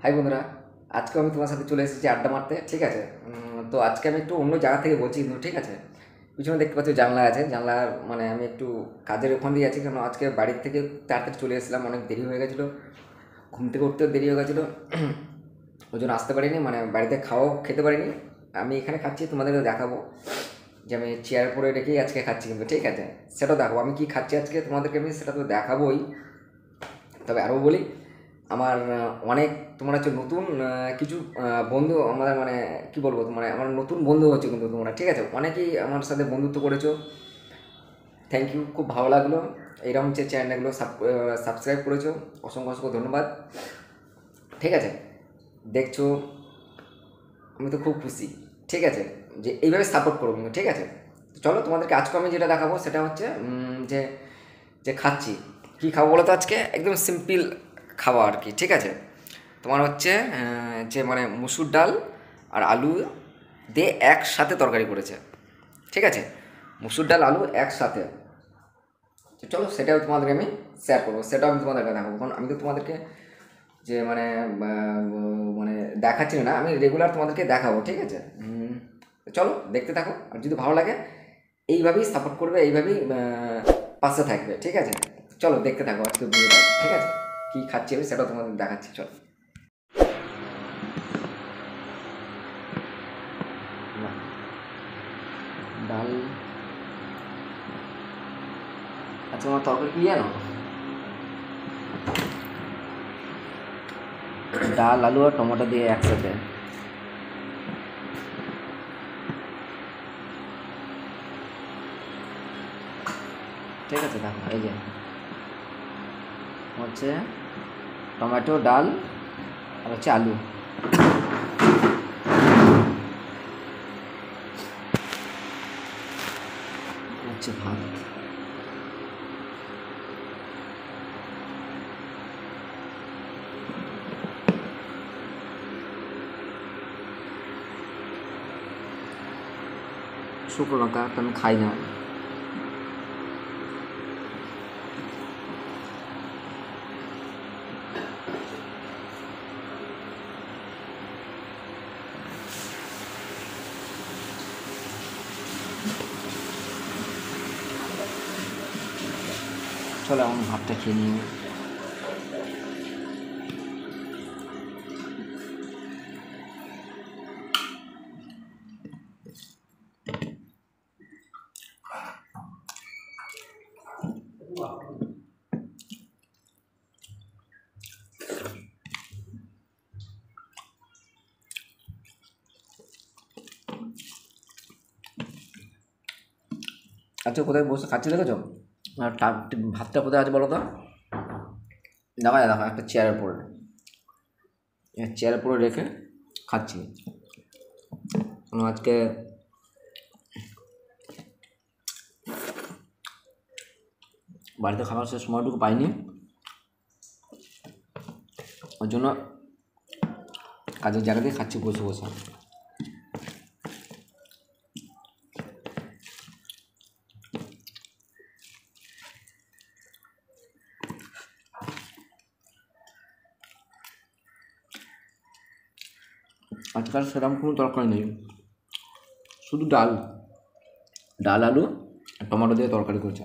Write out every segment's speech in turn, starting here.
High বন্ধুরা, আজকে আমি তোমার সাথে চলে এসেছি আড্ডা মারতে। ঠিক আছে? তো আজকে আমি একটু অন্য জায়গা থেকে বলছি, কিন্তু ঠিক আছে, পিছনে দেখতে পাচ্ছি জানলা আছে। জানলার মানে আমি একটু কাজের ওখান দিয়ে আছি, কারণ আজকে বাড়ির থেকে তাড়াতাড়ি চলে এসেছিলাম, অনেক দেরি হয়ে গেছিলো, ঘুম থেকে উঠতেও দেরি হয়ে গেছিলো, ওই জন্য আসতে পারিনি, মানে বাড়িতে খাওয়াও খেতে পারিনি। আমি এখানে খাচ্ছি, তোমাদেরকে দেখাবো যে আমি চেয়ার পরে রেখেই আজকে খাচ্ছি, কিন্তু ঠিক আছে, সেটাও দেখো আমি কি খাচ্ছি আজকে তোমাদেরকে, আমি সেটা তো দেখাবোই। তবে আরও বলি, আমার অনেক তোমরা হচ্ছে নতুন কিছু বন্ধু আমাদের, মানে কি বলবো, তোমার আমার নতুন বন্ধু হচ্ছে কিন্তু তোমরা, ঠিক আছে, অনেকেই আমার সাথে বন্ধুত্ব করেছো। থ্যাংক ইউ, খুব ভালো লাগলো। এইরকম যে চ্যানেলগুলো সাবস্ক্রাইব করেছো, অসংখ্য অসংখ্য ধন্যবাদ। ঠিক আছে, দেখছো, আমি তো খুব খুশি। ঠিক আছে, যে এইভাবে সাপোর্ট করো কিন্তু, ঠিক আছে। তো চলো তোমাদেরকে আজকে আমি যেটা দেখাবো সেটা হচ্ছে যে যে খাচ্ছি, কী খাবো বলো তো, আজকে একদম সিম্পল খাওয়া আর কি। ঠিক আছে, তোমার হচ্ছে যে মানে মুসুর ডাল আর আলু দিয়ে একসাথে তরকারি করেছে। ঠিক আছে, মুসুর ডাল আলু একসাথে। তো চলো সেটাও তোমাদেরকে আমি শেয়ার করবো, সেটাও আমি তোমাদেরকে দেখাবো, কারণ আমি তো তোমাদেরকে যে মানে মানে দেখাচ্ছি না, আমি রেগুলার তোমাদেরকে দেখাবো। ঠিক আছে, তো চলো দেখতে থাকো, আর যদি ভালো লাগে এইভাবেই সাপোর্ট করবে, এইভাবেই পাশে থাকবে। ঠিক আছে, চলো দেখতে থাকো আজকে ভিডিওটা। ঠিক আছে, কী খাচ্ছি আমি সেটাও তোমাদের দেখাচ্ছি, চলো। ডাল, আচ্ছা আমার তরকারি কি জানো, ডাল আলু আর টমেটো দিয়ে একসাথে। ঠিক আছে, দেখো এই যে হচ্ছে টমেটো, ডাল আর হচ্ছে আলু, হচ্ছে ভাত। শুকনো লঙ্কা তো আমি খাই না। চলো আমি ভাতটা খেয়ে নিই। আচ্ছা, কোথায় বসে খাচ্ছি দেখেছো? আর ভাতটা কোথায় আছে বলো তো, দেখা যায়, দেখো একটা চেয়ারের পরে, চেয়ারের পরে রেখে খাচ্ছি। আজকে বাড়িতে খাবার সে সময়টুকু পাইনি, ওই জন্য কাজের জায়গাতেই খাচ্ছি বসে বসে। আজকাল সেরকম কোনো তরকারি নেই, শুধু ডাল, ডাল আলু আর টমেটো দিয়ে তরকারি করেছে।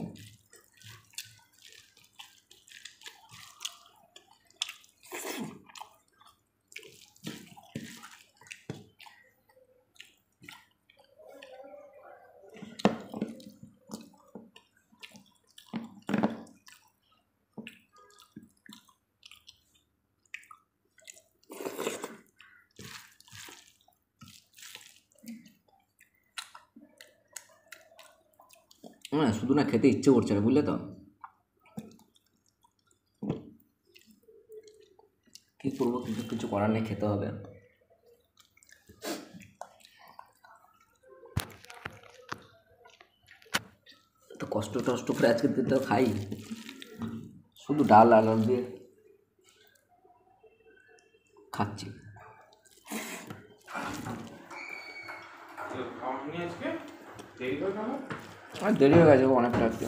হ্যাঁ, শুধু না খেতে ইচ্ছে করছে না, বুঝলে তো, কী করবো, কিন্তু কিছু করার নেই, খেতে হবে। তো কষ্ট টষ্ট করে আজকে তো খাই, শুধু ডাল আর আলু দিয়ে খাচ্ছি। আর দেরি হয়ে গেছে অনেকটা আজকে।